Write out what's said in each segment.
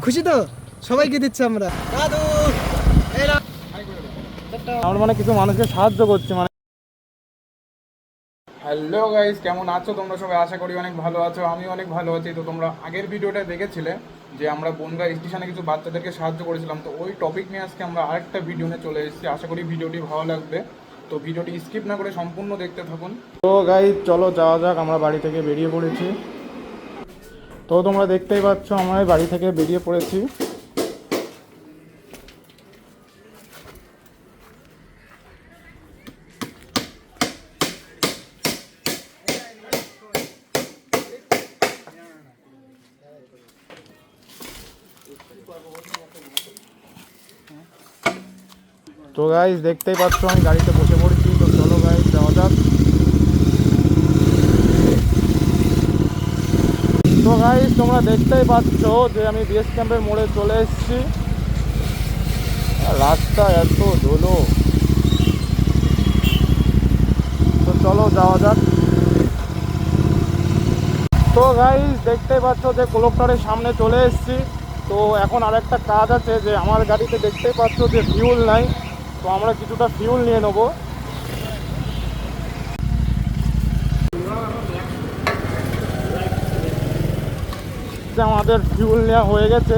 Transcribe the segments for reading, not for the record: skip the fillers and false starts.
খুশি তো? সবাইকে দিচ্ছি আমরা। দাদু আমরা মানে কিছু মানুষকে সাহায্য করছি মানে। হ্যালো গাইস, কেমন আছো তোমরা সবাই? আশা করি অনেক ভালো আছো। আমি অনেক ভালো আছি। তো তোমরা আগের ভিডিওটা দেখেছিলে যে আমরা বনগাঁ স্টেশনে কিছু বাচ্চাদেরকে সাহায্য করেছিলাম। তো ওই টপিক নিয়ে আজকে আমরা আরেকটা ভিডিও নিয়ে চলে এসেছি। আশা করি ভিডিওটি ভালো লাগবে। তো ভিডিওটি স্কিপ না করে সম্পূর্ণ দেখতে থাকুন। তো গাইস চলো যাওয়া যাক, আমরা বাড়ি থেকে বেরিয়ে পড়েছি। তো তোমরা দেখতেই পাচ্ছ আমরা বাড়ি থেকে বেরিয়ে পড়েছি। তো গাইস দেখতেই পাচ্ছ আমি গাড়িতে বসে পড়েছি। তো চলো গাইস যাওয়া যাক। তো গাইস তোমরা দেখতেই পাচ্ছ যে আমি বিএস ক্যাম্পের মোড়ে চলে এসেছি। রাস্তা এত ধুলো, তো চলো যাওয়া যাক। তো গাইস দেখতেই পাচ্ছ যে কোলেক্টরের সামনে চলে এসেছি। তো এখন আরেকটা কাজ আছে, যে আমার গাড়িতে দেখতেই পাচ্ছ যে ফিউল নাই। তো আমরা কিছুটা ফিউল নিয়ে নেবো। আমাদের ফিউল নেওয়া হয়ে গেছে।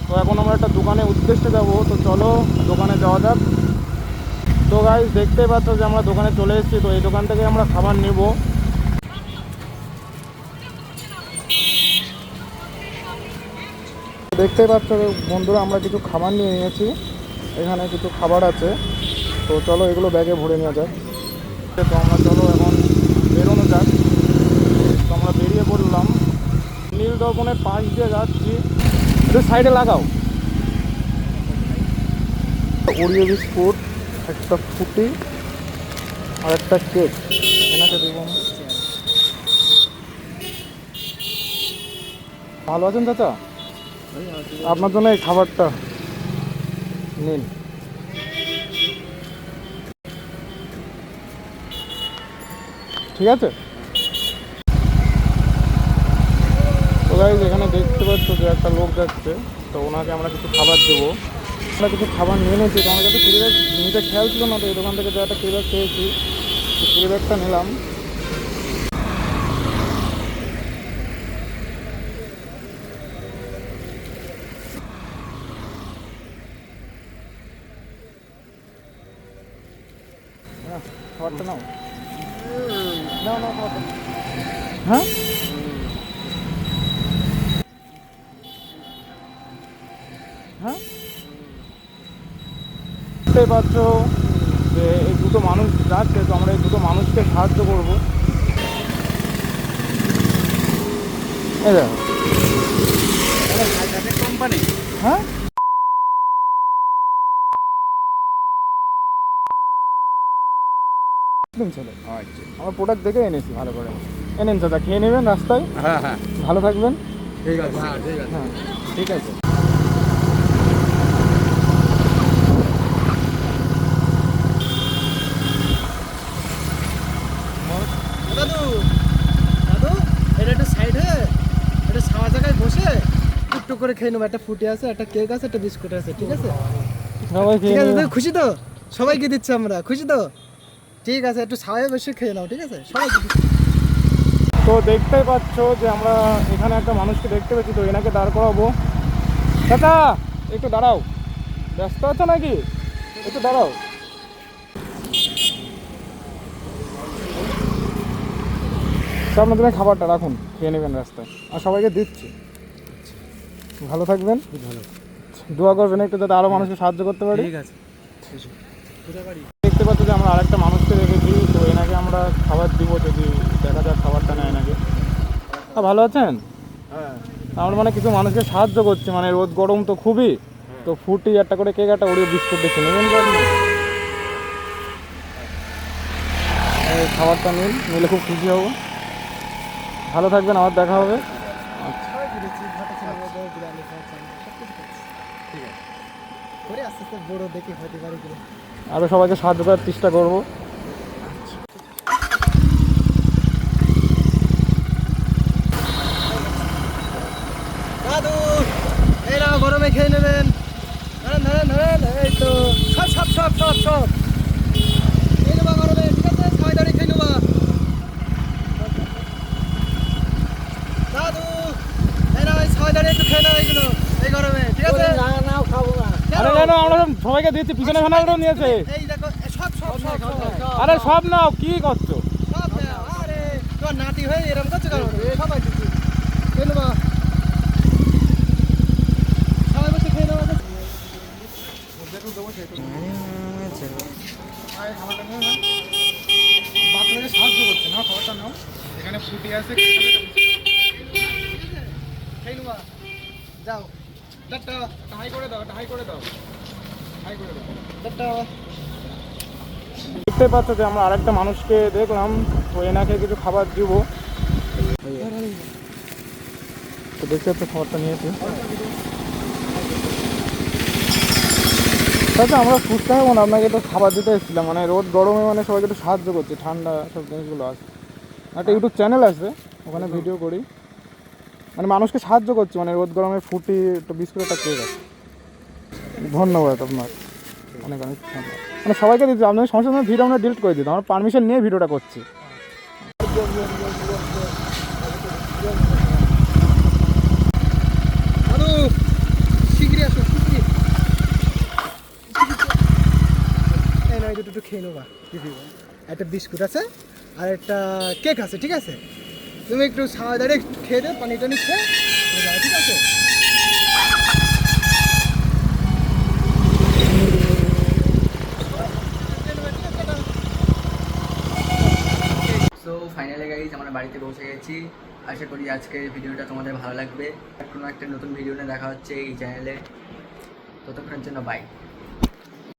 তো এখন আমরা একটা দোকানে উদ্দেশ্যে যাব। তো চলো দোকানে যাওয়া যাক। তো গাইস দেখতেই পাচ্ছ যে আমরা দোকানে চলে এসেছি। তো এই দোকান থেকে আমরা খাবার নেব। দেখতেই পাচ্ছ বন্ধুরা, আমরা কিছু খাবার নিয়ে নিয়েছি। এখানে কিছু খাবার আছে। তো চলো এগুলো ব্যাগে ভরে নেওয়া যাক। তো আমরা চলো এখন বেরোনো যাক। তো আমরা বেরিয়ে পড়লাম। নীল দর্পণের পাশ দিয়ে যাচ্ছি। একটু সাইডে লাগাও। ওরিও বিস্কুট, একটা ফুটি আর একটা কেক এনাকে দেব। ভালো আছেন চাচা? আপনার জন্য এই খাবারটা নিন। ঠিক আছে। তো গাইস এখানে দেখতে পাচ্ছ যে একটা লোক যাচ্ছে। তো ওনাকে আমরা কিছু খাবার দেবো। আমরা কিছু খাবার নিয়ে নিয়েছি। তো আমার কাছে ক্যারি ব্যাগ নিতে খেয়াল ছিল না। তো এই দোকান থেকে যে একটা ক্যারি ব্যাগ পেয়েছি, ক্যারি ব্যাগটা নিলাম। খাবারটা নাও নাও নাও খাবারটা। হ্যাঁ হ্যাঁ বুঝতেই পারছো যে এই দুটো মানুষ যাচ্ছে। তো আমরা এই দুটো মানুষকে সাহায্য করবো। এই দেখো কোম্পানি। হ্যাঁ ছেলে আমার প্রোডাক্ট দেখে এনেছি ভালো করে। এনেন দাদা, খেয়ে নেবেন রাস্তায়। হ্যাঁ হ্যাঁ ভালো থাকবেন। ঠিক আছে। হ্যাঁ ঠিক আছে। হ্যাঁ ঠিক আছে। দাদু দাদু এটা একটা সাইড হয়ে একটা ছাওয়া জায়গায় বসে একটু করে খেয়ে নেবো। একটা ফুটি আছে, একটা কেক আছে, একটা বিস্কুট আছে। ঠিক আছে? সবাই ঠিক খেয়ে আছে নেবেন। দাদু, খুশি তো? সবাইকে দিচ্ছি আমরা। খুশি তো? ঠিক আছে, একটু ছাওয়ায় বসে খেয়ে নাও। ঠিক আছে? সবাইকে দিচ্ছি। তো দেখতেই পাচ্ছ যে আমরা এখানে একটা মানুষকে দেখতে পেয়েছি। তো এনাকে দাঁড় করাবো। চাচা একটু দাঁড়াও, ব্যস্ত আছো নাকি? একটু দাঁড়াও। তো আপনার জন্য খাবারটা রাখুন, খেয়ে নেবেন রাস্তায়। আর সবাইকে দিচ্ছি। ভালো থাকবেন, ভালো। দোয়া করবেন একটু যাতে আরও মানুষকে সাহায্য করতে পারি। ঠিক আছে। দেখতে পাচ্ছ যে আমরা আরেকটা মানুষকে রেখেছি। তো এনাকে আমরা খাবার দিব, যদি দেখা যাক খাবারটা নেয় নাকি। ভালো আছেন? হ্যাঁ আমরা মানে কিছু মানুষকে সাহায্য করছি, মানে রোদ গরম তো খুবই। তো ফুটি একটা করে কেক, একটা ওরিও বিস্কুট দেখে নেবেন। এই খাবারটা নিন, নিলে খুব খুশি হব। ভালো থাকবেন, আবার দেখা হবে। আস্তে আস্তে বড় দেখে হতে পারে কিনা। আরও সবাইকে সাহায্য করার চেষ্টা করব। দাদু এই নাও গরম গরমে খেয়ে নেবেন। ধরেন ধরেন ধরেন, এই তো সব সব সব সব সব খেয়ে নেবা গরমে, ঠিক আছে? সবাই দাঁড়িয়ে খেয়ে নেবা। দাদু এই না, সবাই দাঁড়িয়ে একটু খেয়ে নাও এইগুলো এই গরমে, ঠিক আছে? নাও খাবো না। আরে না না, আমরা সবাইকে দিচ্ছি, পিছনে ফেনালটাও নিয়েছে। এই দেখো সব সব সব সব আরে সব নাও, কি করছো? সব দাও। আরে তোমার নাতি হয়ে এরকম করছো কেন? সবাই দিচ্ছি, খেয়ে নেবা। সবাই বসে খেয়ে নেবা। বাচ্চাদেরকে সাহায্য করছে না, খাবারটা নাও। এখানে ফুটি আছে, খেয়ে নেবা। যাও টাটা হাই করে দাও, হাই করে দাও, হাই করে দাও। টাটা। দেখতে পাচ্ছ যে আমরা আরেকটা মানুষকে দেখলাম, তো এনাকে কিছু খাবার দিব। তো দেখতে পাচ্ছ খাবারটা নিয়েছি। আচ্ছা, আমরা সুস্থ হবো না, আপনাকে একটু খাবার দিতে এসেছিলাম, মানে রোদ গরমে মানে সবাইকে একটু সাহায্য করছি, ঠান্ডা সব জিনিসগুলো আছে। একটা ইউটিউব চ্যানেল আছে, ওখানে ভিডিও করি, মানে মানুষকে সাহায্য করছি, মানে রোদ গরমে ফুটি একটু বিস্কুট একটা কেক আছে। ধন্যবাদ আপনার, অনেক অনেক ধন্যবাদ। মানে সবাইকে দিচ্ছি, আপনাদের সমস্যা নেই, ভিডিও আমরা ডিলিট করে দিতাম, আমরা পারমিশন নিয়ে ভিডিওটা করছি। দাদু শিগগিরই আসো, শিগগিরই। এই না, এই দুটো একটু খেয়ে নেবা। একটা বিস্কুট আছে আর একটা কেক আছে, ঠিক আছে? তুমি একটু সাদারে খেয়ে দে, পানি টানি খেয়ে যাও, ঠিক আছে? সো ফাইনালি গাইজ আমরা বাড়িতে পৌঁছে গেছি। আশা করি আজকের ভিডিওটা তোমাদের ভালো লাগবে। কোনো একটা নতুন ভিডিও নিয়ে দেখা হচ্ছে এই চ্যানেলে। ততক্ষণের জন্য বাই।